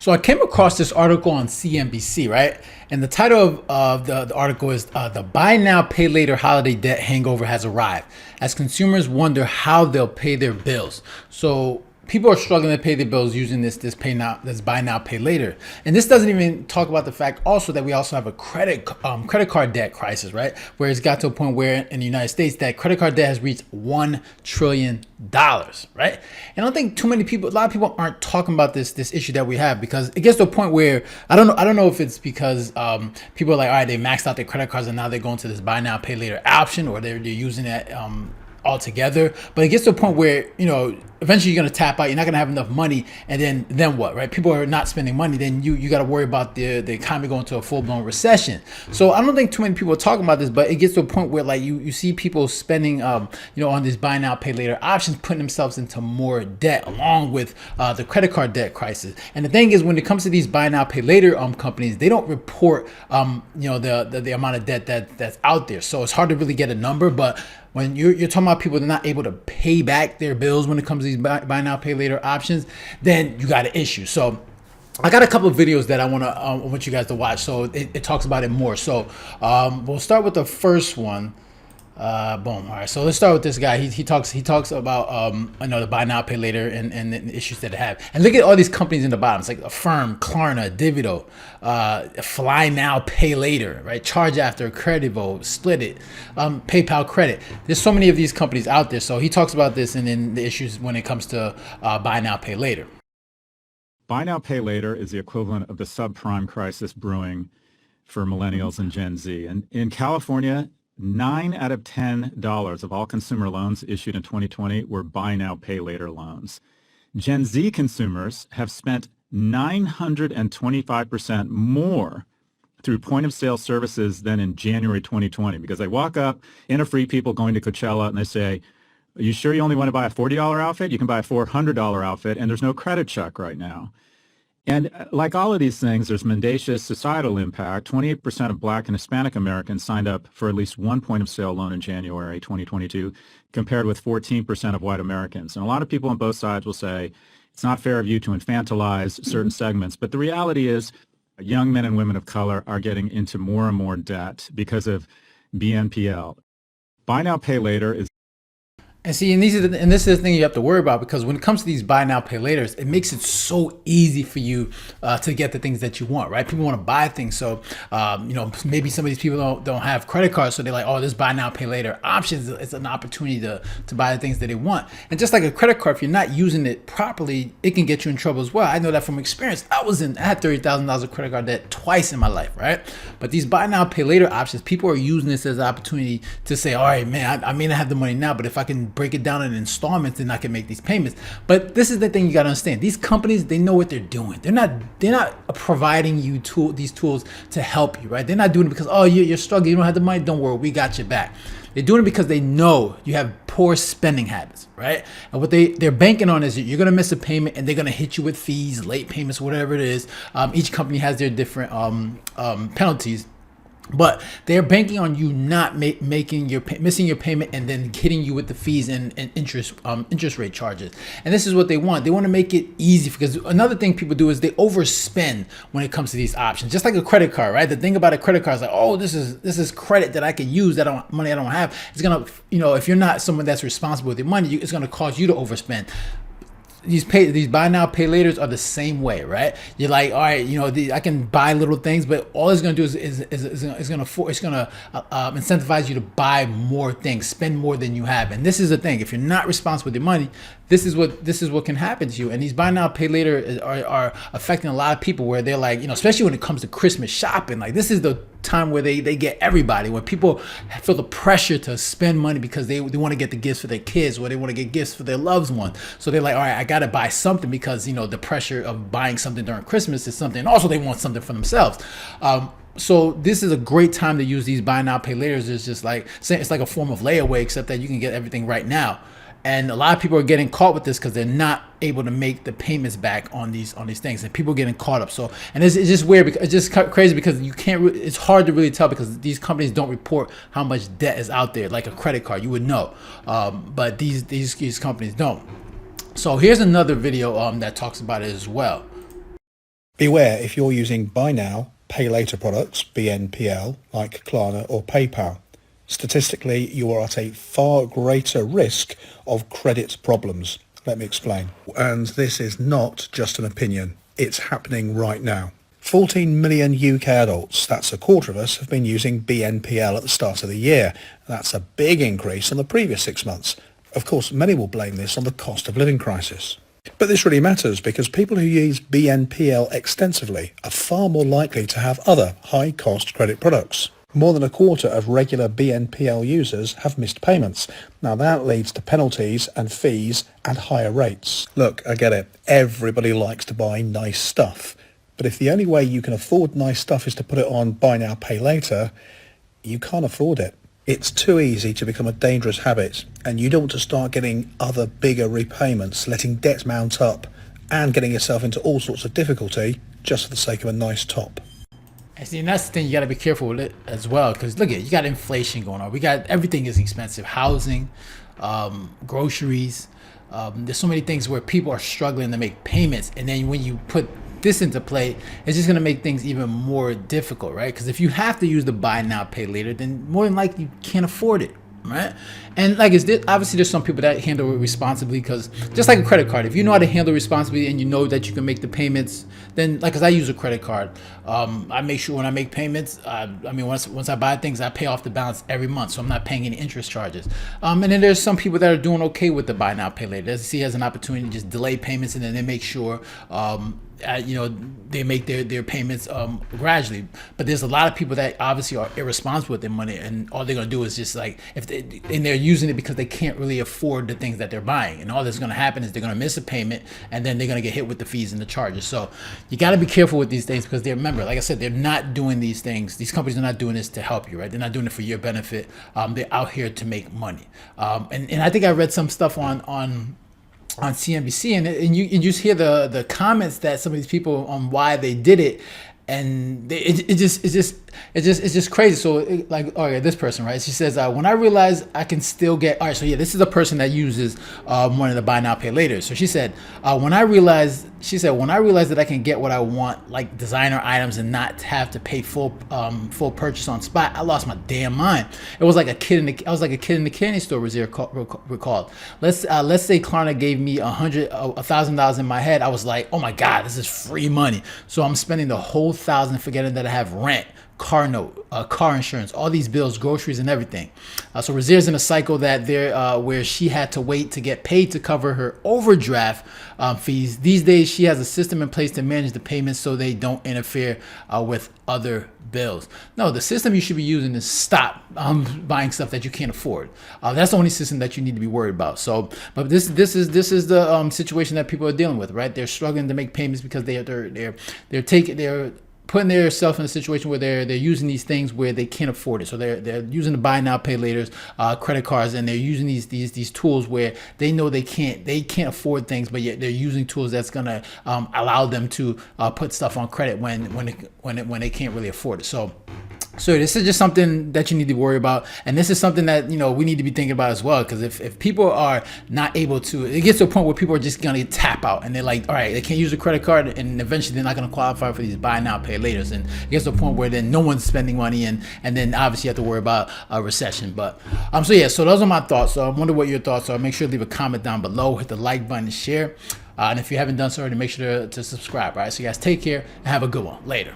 So I came across this article on CNBC, right? And the title of the article is the Buy Now, Pay Later Holiday Debt Hangover Has Arrived as consumers wonder how they'll pay their bills. So people are struggling to pay their bills using this buy now, pay later. And this doesn't even talk about the fact also that we also have a credit card debt crisis, right? Where it's got to a point where in the United States that credit card debt has reached $1 trillion, right? And I don't think a lot of people aren't talking about this issue that we have, because it gets to a point where I don't know if it's because people are like, all right, they maxed out their credit cards and now they're going to this buy now, pay later option, or they're using that altogether. But it gets to a point where, eventually you're going to tap out, you're not going to have enough money, and then what, right? People are not spending money, then you got to worry about the economy going to a full-blown recession. So I don't think too many people are talking about this, but it gets to a point where like you see people spending on these buy now, pay later options, putting themselves into more debt along with the credit card debt crisis. And the thing is, when it comes to these buy now, pay later companies, they don't report the amount of debt that's out there. So it's hard to really get a number, but when you're talking about people that are not able to pay back their bills when it comes to these buy now, pay later options, then you got an issue. So I got a couple of videos that I want you guys to watch. So it talks about it more. So we'll start with the first one. Boom. All right. So let's start with this guy. He talks about the buy now, pay later and the issues that they have. And look at all these companies in the bottom. It's like Affirm, Klarna, Divido, Fly Now, Pay Later, right? Charge After, Credivo, Split It, PayPal Credit. There's so many of these companies out there. So he talks about this and then the issues when it comes to buy now, pay later. Buy now, pay later is the equivalent of the subprime crisis brewing for millennials and Gen Z. And in California, 9 out of $10 of all consumer loans issued in 2020 were buy now, pay later loans. Gen Z consumers have spent 925% more through point of sale services than in January 2020, because they walk up in a Free People going to Coachella and they say, are you sure you only want to buy a $40 outfit? You can buy a $400 outfit, and there's no credit check right now. And like all of these things, there's mendacious societal impact. 28% of Black and Hispanic Americans signed up for at least one point of sale loan in January 2022, compared with 14% of white Americans. And a lot of people on both sides will say it's not fair of you to infantilize certain segments. But the reality is young men and women of color are getting into more and more debt because of BNPL. Buy now, pay later is. And see, and this is the thing you have to worry about, because when it comes to these buy now, pay laters, it makes it so easy for you to get the things that you want, right? People want to buy things. So, maybe some of these people don't have credit cards. So they're like, oh, this buy now, pay later options is an opportunity to buy the things that they want. And just like a credit card, if you're not using it properly, it can get you in trouble as well. I know that from experience. I had $30,000 of credit card debt twice in my life, right? But these buy now, pay later options, people are using this as an opportunity to say, all right, man, I may not have the money now, but if I can break it down in installments, then I can make these payments. But this is the thing you got to understand. These companies, they know what they're doing. They're not providing you these tools to help you, right? They're not doing it because, oh, you're struggling, you don't have the money, don't worry, we got your back. They're doing it because they know you have poor spending habits, right? And what they're banking on is you're going to miss a payment and they're going to hit you with fees, late payments, whatever it is. Each company has their different penalties. But they're banking on you not missing your payment and then hitting you with the fees and interest rate charges. And this is what they want. They want to make it easy, because another thing people do is they overspend when it comes to these options. Just like a credit card, right? The thing about a credit card is like, oh, this is credit that I can use, money I don't have. It's gonna, if you're not someone that's responsible with your money, it's gonna cause you to overspend. These buy now, pay laters are the same way, right? You're like, all right, I can buy little things, but all it's gonna do is gonna incentivize you to buy more things, spend more than you have. And this is the thing: if you're not responsible with your money, this is what can happen to you. And these buy now, pay later are affecting a lot of people, where they're like, especially when it comes to Christmas shopping, like this is the time where they get everybody, when people feel the pressure to spend money because they want to get the gifts for their kids, or they want to get gifts for their loved ones. So they're like, all right, I got to buy something, because the pressure of buying something during Christmas is something. And also they want something for themselves. So this is a great time to use these buy now, pay laters. It's just like, it's like a form of layaway, except that you can get everything right now. And a lot of people are getting caught with this because they're not able to make the payments back on these things, and people are getting caught up. So, and it's just weird, because it's just crazy, because you can't. It's hard to really tell, because these companies don't report how much debt is out there. Like a credit card, you would know, but these companies don't. So here's another video that talks about it as well. Beware if you're using buy now, pay later products, BNPL, like Klarna or PayPal. Statistically, you are at a far greater risk of credit problems. Let me explain. And this is not just an opinion. It's happening right now. 14 million UK adults, that's a quarter of us, have been using BNPL at the start of the year. That's a big increase on the previous 6 months. Of course, many will blame this on the cost of living crisis. But this really matters because people who use BNPL extensively are far more likely to have other high-cost credit products. More than a quarter of regular BNPL users have missed payments. Now that leads to penalties and fees and higher rates. Look, I get it. Everybody likes to buy nice stuff. But if the only way you can afford nice stuff is to put it on buy now, pay later, you can't afford it. It's too easy to become a dangerous habit, and you don't want to start getting other bigger repayments, letting debt mount up, and getting yourself into all sorts of difficulty just for the sake of a nice top. And see, and that's the thing, you got to be careful with it as well, because look at, you got inflation going on. We got, everything is expensive. Housing, groceries. There's so many things where people are struggling to make payments, and then when you put this into play, it's just going to make things even more difficult, right? Because if you have to use the buy now, pay later, then more than likely you can't afford it, right? And like, obviously there's some people that handle it responsibly, because just like a credit card, if you know how to handle it responsibly and you know that you can make the payments, then like, because I use a credit card, I make sure when I make payments, once I buy things, I pay off the balance every month, so I'm not paying any interest charges. And then there's some people that are doing okay with the buy now, pay later. They see it as an opportunity to just delay payments, and then they make sure they make their payments gradually. But there's a lot of people that obviously are irresponsible with their money, and all they're gonna do is just like, and they're using it because they can't really afford the things that they're buying, and all that's gonna happen is they're gonna miss a payment, and then they're gonna get hit with the fees and the charges. So you got to be careful with these things, because remember, like I said, they're not doing these things. These companies are not doing this to help you, right? They're not doing it for your benefit. They're out here to make money. And I think I read some stuff on CNBC, and you just hear the comments that some of these people on why they did it, and it's just crazy. So this person, right? She says, when I realized I can still get, all right, so yeah, this is a person that uses one of the buy now, pay later. So she said, when I realized that I can get what I want, like designer items, and not have to pay full purchase on spot, I lost my damn mind. It was like a kid in the candy store, Rozier recalled. Let's say Klarna gave me $1,000 in my head. I was like, oh my God, this is free money. So I'm spending the whole $1,000, forgetting that I have rent, car note, car insurance, all these bills, groceries, and everything. So Rozier's in a cycle that where she had to wait to get paid to cover her overdraft fees. These days, she has a system in place to manage the payments so they don't interfere with other bills. No, the system you should be using is stop buying stuff that you can't afford. That's the only system that you need to be worried about. So, but this is the situation that people are dealing with, right? They're struggling to make payments because they're putting themselves in a situation where they're using these things where they can't afford it. So they're using the buy now, pay laters, credit cards, and they're using these tools where they know they can't afford things, but yet they're using tools that's gonna allow them to put stuff on credit when they can't really afford it. So this is just something that you need to worry about, and this is something that we need to be thinking about as well. Because if people are not able to, it gets to a point where people are just gonna tap out, and they're like, all right, they can't use a credit card, and eventually they're not gonna qualify for these buy now, pay laters, and it gets to a point where then no one's spending money, and then obviously you have to worry about a recession. But so those are my thoughts. So I wonder what your thoughts are. Make sure to leave a comment down below, hit the like button, and share. And if you haven't done so already, make sure to subscribe. All right, so you guys take care and have a good one. Later.